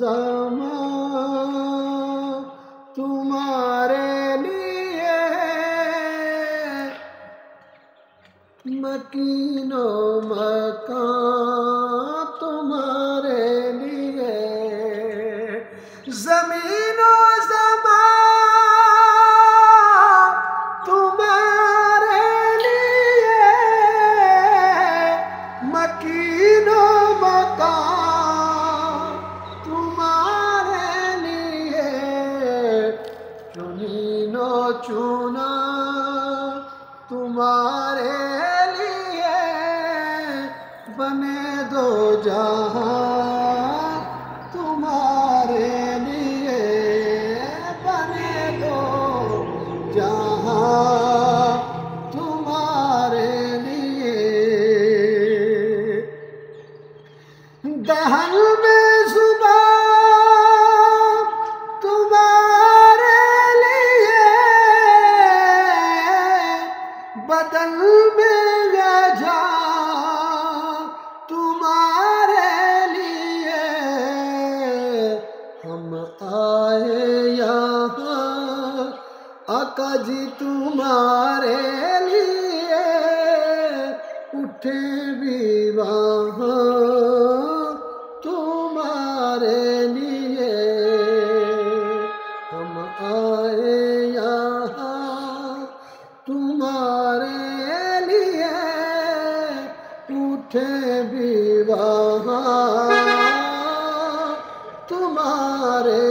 ज़मां तुम्हारे लिए, मकीनो मकान तुम्हारे लिए, ज़मीनो ज़मां तुम्हारे लिए, मकीनो मकान तुम्हारे लिए, चुनीनो चुना तुम्हारे लिए, बने दो जहां तुम्हारे लिए, बने दो जहां तुम्हारे लिए। दहल में ज़ुबान तुम्हारे लिए, बदल में जान तुम्हारे लिए, हम आए यहाँ आका जी तुम्हारे लिए, उठे भी वहाँ तुम्हारे लिए, हम आए यहाँ तुम्हारे लिए, उठे भी वहाँ तुम्हारे